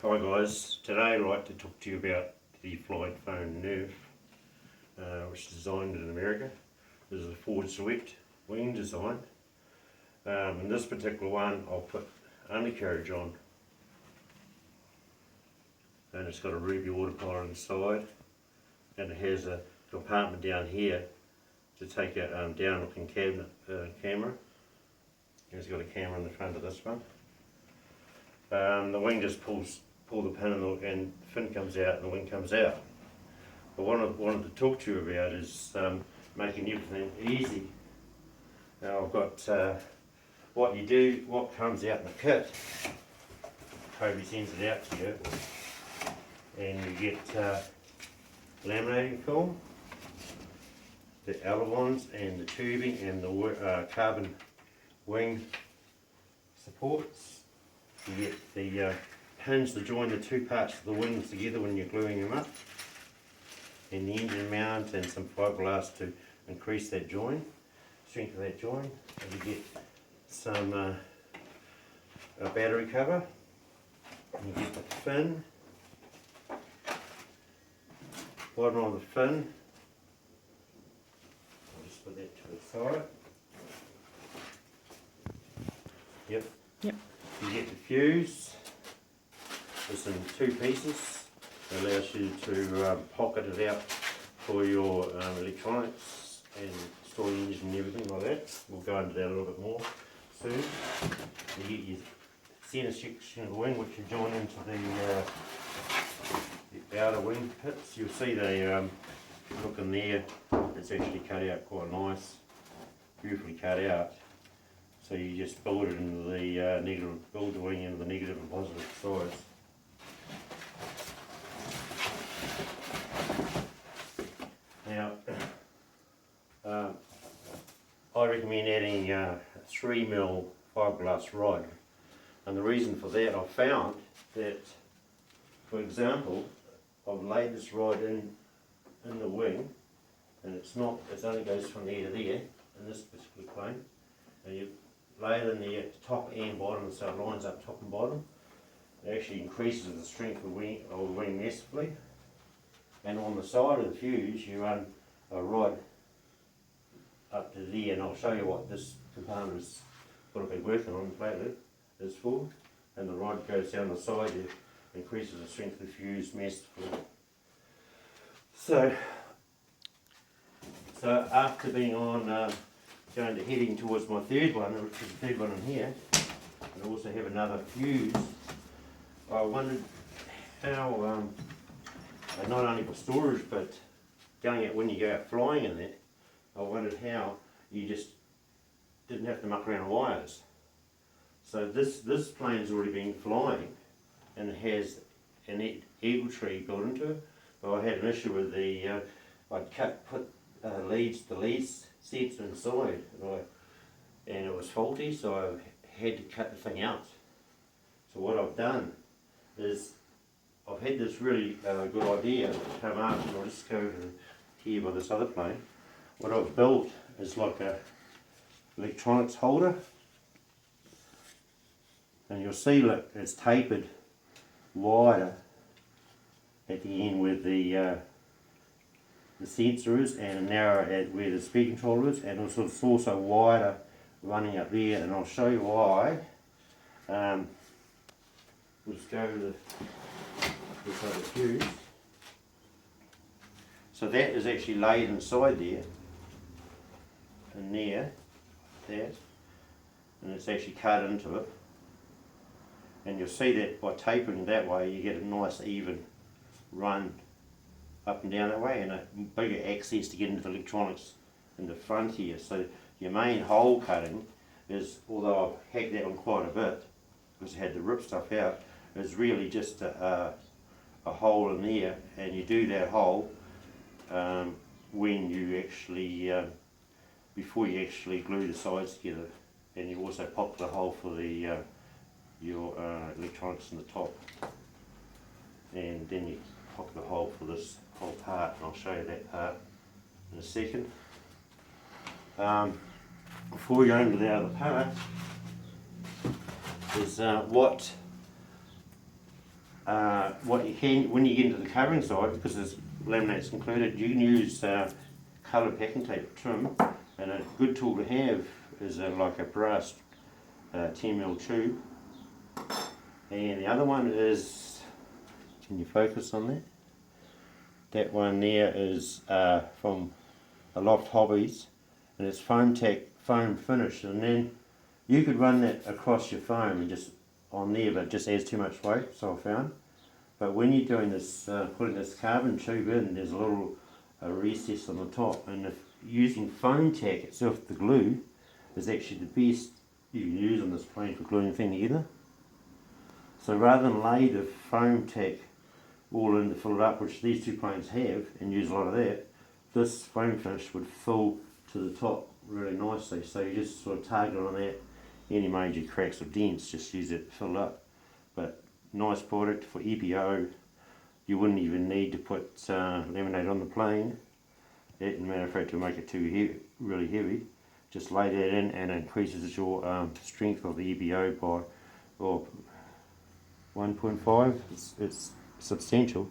Hi guys, today I'd like to talk to you about the Flying Foam Nurf, which is designed in America. This is a forward swept wing design. In this particular one I'll put undercarriage on, and it's got a ruby water polo on the side, and it has a compartment down here to take a down looking cabinet camera. It's got a camera in the front of this one. The wing just pull the pin and the fin comes out and the wing comes out. But what I wanted to talk to you about is making everything easy. Now I've got what comes out in the kit. Toby sends it out to you, and you get laminating film, the ailerons and the tubing and the carbon wing supports. You get the pins to join the two parts of the wings together when you're gluing them up, and the engine mount and some fiberglass to increase that join, strength of that join. And you get some a battery cover. And you get the fin, bottom of the fin. I'll just put that to the side. Yep. You get the fuse. It's in two pieces. It allows you to pocket it out for your electronics and store your engine and everything like that. We'll go into that a little bit more soon. You get your centre section of the wing, which you join into the outer wing pits. You'll see they look in there. It's actually cut out quite nice, beautifully cut out. So you just build it into the build the wing into the negative and positive sides. Now, I recommend adding a 3mm fiberglass rod, and the reason for that, I've found that, for example, I've laid this rod in the wing, and it only goes from there to there in this particular plane, and you lay it in the top and bottom, so it lines up top and bottom. It actually increases the strength of the wing massively. And on the side of the fuse you run a rod up to there, and I'll show you what this compartment is what I've been working on lately is for. And the rod goes down the side, it increases the strength of the fuse massively. So after being on heading towards my third one, which is the third one in here, and I also have another fuse, I wondered how, not only for storage but going out when you go out flying in it, I wondered how you just didn't have to muck around wires. So this plane's already been flying and it has an eagle tree built into it, but I had an issue with the, I'd put the leads sets inside, and it was faulty, so I had to cut the thing out. So what I've done is I've had this really good idea come up, and I'll just go over here by this other plane. What I've built is like a electronics holder, and you'll see, look, it's tapered wider at the end where the sensor is, and narrower at where the speed controller is, and it's also wider running up there, and I'll show you why. We'll just go to this other fuse. So that is actually laid inside there, and there, that, and it's actually cut into it, and you'll see that by tapering that way you get a nice even run up and down that way, and a bigger access to get into the electronics in the front here. So your main hole cutting is, although I've hacked that on quite a bit because I had to rip stuff out, is really just a hole in there, and you do that hole when you actually before you actually glue the sides together, and you also pop the hole for the your electronics in the top, and then you pop the hole for this whole part, and I'll show you that part in a second. Before we go into the other part, is what what you can, when you get into the covering side, because there's laminates included, you can use coloured packing tape trim, and a good tool to have is like a brass 10mm tube. And the other one is, can you focus on that? That one there is from a Loft Hobbies, and it's foam finish, and then you could run that across your foam and just on there, but it just adds too much weight, so I found. But when you're doing this, putting this carbon tube in, there's a little recess on the top, and if using foam tack itself, the glue, is actually the best you can use on this plane for gluing thing together. So rather than lay the foam tack all in to fill it up, which these two planes have, and use a lot of that, this foam finish would fill to the top really nicely. So you just sort of target on that. Any major cracks or dents, just use it to fill up. But nice product for EPO. You wouldn't even need to put laminate on the plane. As a matter of fact, to make it too heavy, really heavy, just lay that in and increases your strength of the EPO by 1.5. It's substantial.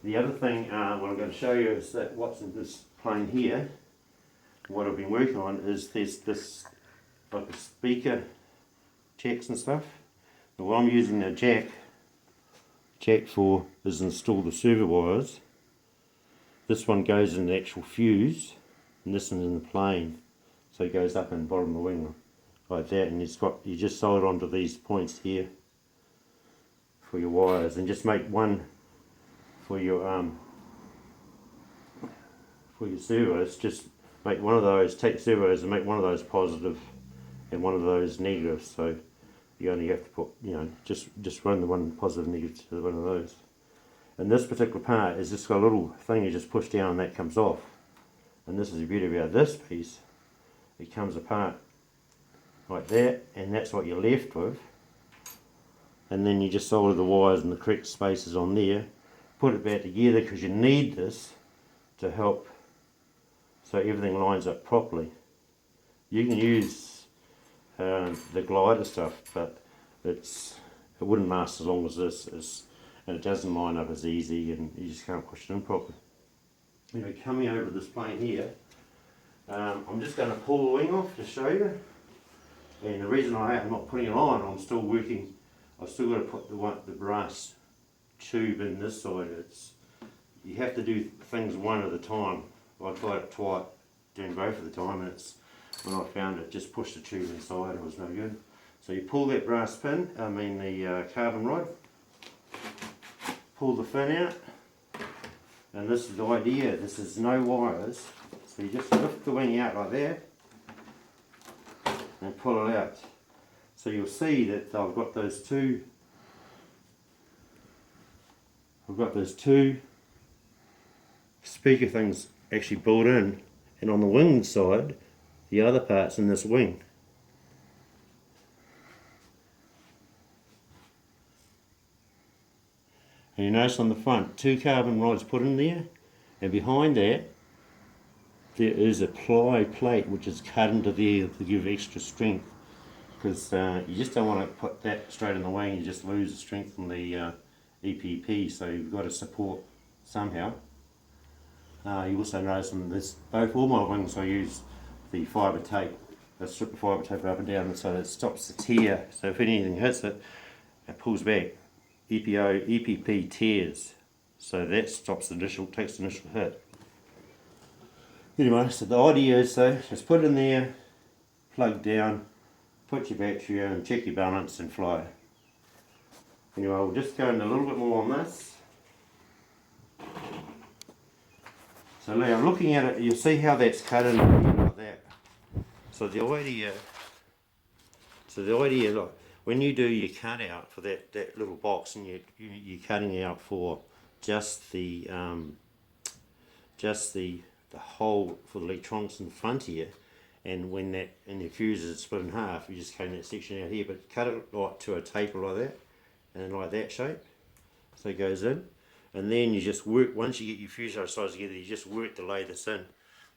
The other thing what I'm going to show you is that what's in this plane here, what I've been working on, is there's this like a speaker jacks and stuff. And what I'm using the jack for is install the server wires. This one goes in the actual fuse, and this one's in the plane, so it goes up in the bottom of the wing like that, and you just solder onto these points here for your wires, and just make one for your servos. Just make one of those, take servos and make one of those positive and one of those negative, so you only have to put, just run the one positive negative to one of those. And this particular part is just got a little thing you just push down and that comes off. And this is the beauty about this piece. It comes apart like that, and that's what you're left with. And then you just solder the wires in the correct spaces on there, put it back together, because you need this to help so everything lines up properly. You can use the glider stuff, but it wouldn't last as long as this is, and it doesn't line up as easy, and you just can't push it in properly. Coming over this plane here, I'm just going to pull the wing off to show you. And the reason I'm not putting it on, I'm still working. I've still got to put the brass tube in this side. You have to do things one at a time. I tried it twice, doing both at the time, and when I found it, just pushed the tube inside, it was no good. So you pull that brass pin, the carbon rod, pull the fin out, and this is the idea. This is no wires, so you just lift the wing out like that and pull it out. So you'll see that I've got those two. Speaker things actually built in, and on the wing side, the other part's in this wing. And you notice on the front, 2 carbon rods put in there, and behind that there is a ply plate which is cut into there to give extra strength, because you just don't want to put that straight in the wing, you just lose the strength from the EPP, so you've got to support somehow. You also notice on this, all my wings I use the fibre tape, I strip the fibre tape up and down so that it stops the tear, so if anything hits it, it pulls back. EPP tears, so that stops takes the initial hit. Anyway, so the idea is just put it in there, plug down, put your battery in, check your balance and fly. Anyway, we'll just go in a little bit more on this. So now looking at it, you'll see how that's cut in like that. So the idea, like, when you do your cutout for that little box, and you're cutting out for just the hole for the electronics in the front here, and when that and the fuse is split in half, you just cutting that section out here, but cut it like to a taper like that, and like that shape, so it goes in. And then you just work, once you get your fuse sides together, you just work to lay this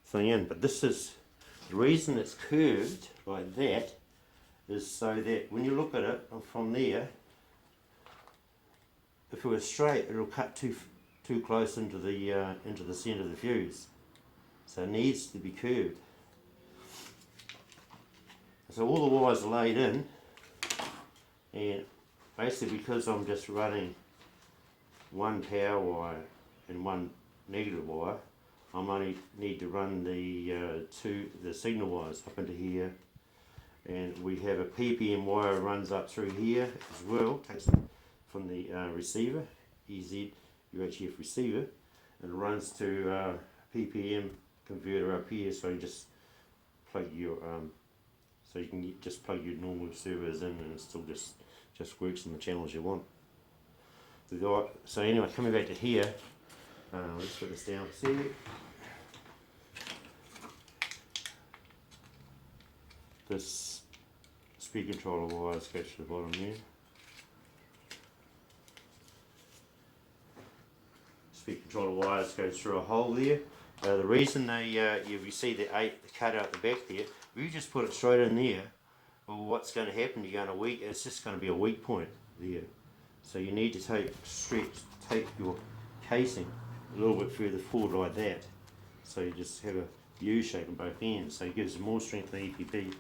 thing in. But this is, the reason it's curved like that is so that when you look at it from there, if it was straight, it'll cut too close into the centre of the fuse. So it needs to be curved. So all the wires are laid in, and basically because I'm just running one power wire and one negative wire, I only need to run the signal wires up into here, and we have a ppm wire runs up through here as well, takes it from the receiver, UHF receiver, and runs to ppm converter up here, so you just plug your so you can just plug your normal servos in and it still just works in the channels you want. So anyway, coming back to here, let's put this down. See, this speed controller wires go to the bottom there. Speed controller wires go through a hole there. The reason they, you see the cut out the back there, if you just put it straight in there, well, what's going to happen? You're going to it's just going to be a weak point there. So you need to take your casing a little bit further forward like that. So you just have a U shape on both ends. So it gives more strength than EPP.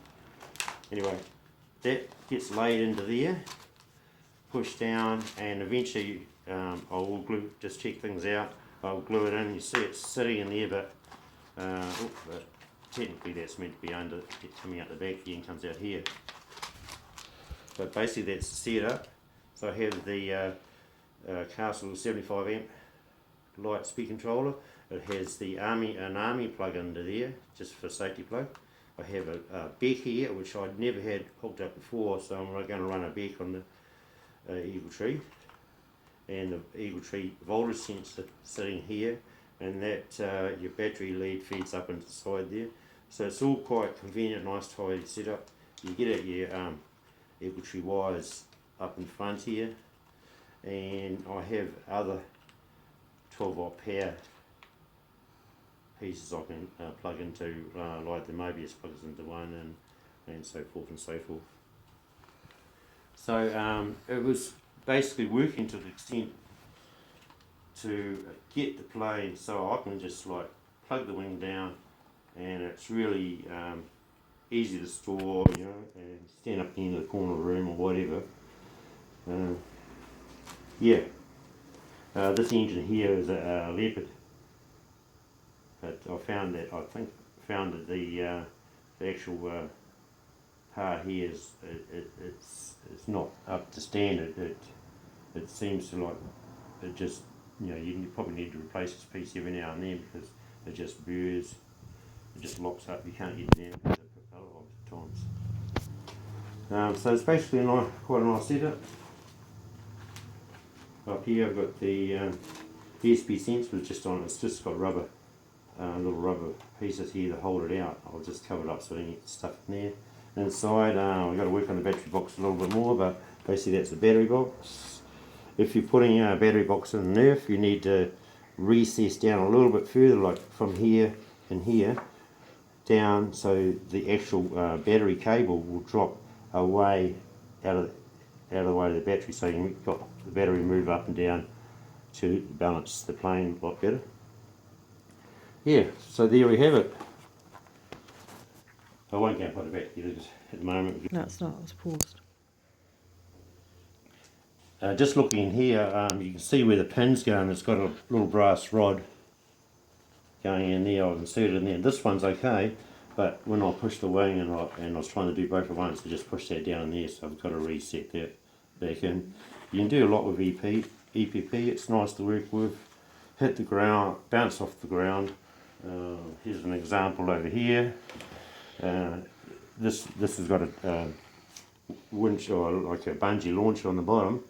Anyway, that gets laid into there, pushed down, and eventually I will just check things out. I'll glue it in. You see it's sitting in there, but technically that's meant to be coming out the back here and comes out here. But basically that's set up. So I have the Castle 75 amp light speed controller. It has the an army plug under there, just for safety plug. I have a beck here, which I'd never had hooked up before, so I'm going to run a beck on the Eagle Tree. And the Eagle Tree voltage sensor sitting here, and that your battery lead feeds up into the side there. So it's all quite convenient, nice tidy setup. You get out your Eagle Tree wires up in front here, and I have other 12 volt power pieces I can plug into, like the Mobius plugs into one, and so forth and so forth. So it was basically working to the extent to get the plane so I can just like plug the wing down, and it's really easy to store, you know, and stand up at the end of the corner of the room or whatever. This engine here is a Leopard, but I found that the actual part here is it's not up to standard. It seems to like it just, you know, you probably need to replace this piece every now and then because it just burrs, it just locks up. You can't get it down because the propeller locks at times. So it's basically quite a nice setup. Up here I've got the ESP sensor just on. It's just got rubber, little rubber pieces here to hold it out. I'll just cover it up so I don't get stuff in there. Inside, I've got to work on the battery box a little bit more, but basically that's the battery box. If you're putting a battery box in a Nurf, you need to recess down a little bit further, like from here and here down, so the actual battery cable will drop away out of the way of the battery, so you've got the battery move up and down to balance the plane a lot better. Yeah, so there we have it. I won't go and put it back here at the moment. No, it's not, it's paused. Just looking in here, you can see where the pin's going. It's got a little brass rod going in there. I've inserted in there. This one's okay, but when I pushed the wing and I was trying to do both at once, I just pushed that down there, so I've got to reset that back in. You can do a lot with EPP. It's nice to work with. Hit the ground, bounce off the ground. Here's an example over here. This has got a winch, or like a bungee launcher on the bottom,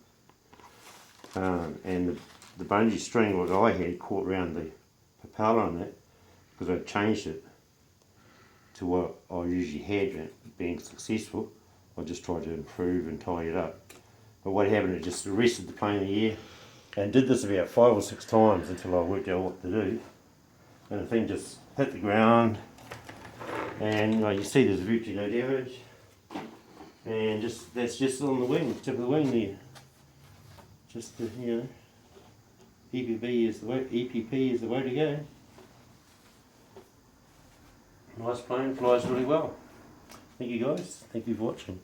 and the bungee string what I had caught around the propeller on it because I changed it to what I usually had. Being successful, I just tried to improve and tie it up. But what happened, it just arrested the plane in the air, and did this about 5 or 6 times until I worked out what to do. And the thing just hit the ground, and you see there's virtually no damage, and that's just on the wing, tip of the wing there. Just EPP is the way to go. Nice plane, flies really well. Thank you guys, thank you for watching.